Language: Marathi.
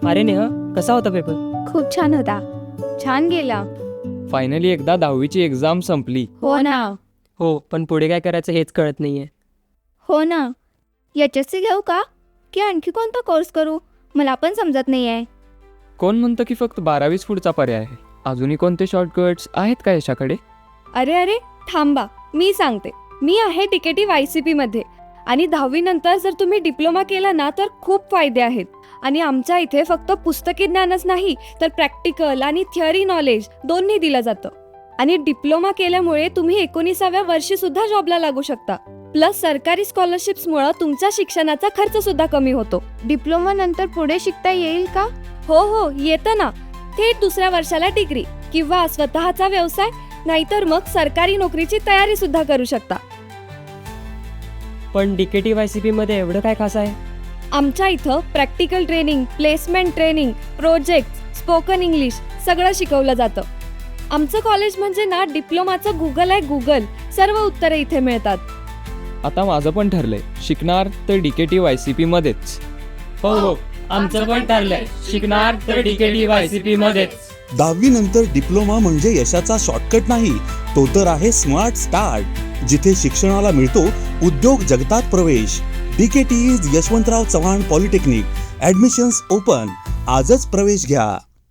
अरे नेहा, कसा होता पेपर? खूप छान होता. छान गेला. फायनली एकदा 10वीची एक्झाम संपली. हो ना. हो, पण पुढे काय करायचं हेच कळत नाहीये. हो ना. HSC घेऊ का की आणखी कोणता कोर्स करू मला पण समजत नाहीये. कोण म्हणतं की फक्त 12वीच पुढचा पर्याय आहे? अजूनही कोणते शॉर्टकट्स आहेत का यशाकडे? अरे थांबा, मी सांगते. मी आहे DKT YCP मध्ये आणि 10वी नंतर जर तुम्ही डिप्लोमा केला ना तर खूप फायदे आहेत. आणि आमच्या इथे फक्त पुस्तकी ज्ञानच नाही तर प्रॅक्टिकल आणि थिअरी नॉलेज दोन्ही दिलं जातं. आणि डिप्लोमा केल्यामुळे तुम्ही 19व्या वर्षी सुद्धा जॉबला लागू शकता. प्लस सरकारी स्कॉलरशिप्समुळे तुमच्या शिक्षणाचा खर्च सुद्धा कमी होतो. डिप्लोमा नंतर पुढे शिकता येईल का? हो येतं ना. थेट दुसऱ्या वर्षाला डिग्री किंवा स्वतःचा व्यवसाय नाहीतर मग सरकारी नोकरीची तयारी सुद्धा करू शकता. पण DKT YCP मध्ये एवढं काय खास आहे? आमच्या इथं practical training, placement training, project, spoken English सगळं शिकवलं जातं. आमचं कॉलेज म्हणजे ना डिप्लोमाचं गुगल आहे. गुगल सर्व उत्तरे इथे मिळतात. आता माझं पण ठरलंय, शिकणार तर DKT YCP मध्येच. हो, आमचं पण ठरलंय, शिकणार तर DKT YCP मध्येच. 10वी नंतर डिप्लोमा म्हणजे यशाचा शॉर्टकट नाही, तो तर आहे स्मार्ट स्टार्ट, जिथे शिक्षणाला मिळतो उद्योग जगतात प्रवेश. DKT Yashwantrao Chavan polytechnic. Admissions open. आजच प्रवेश घ्या.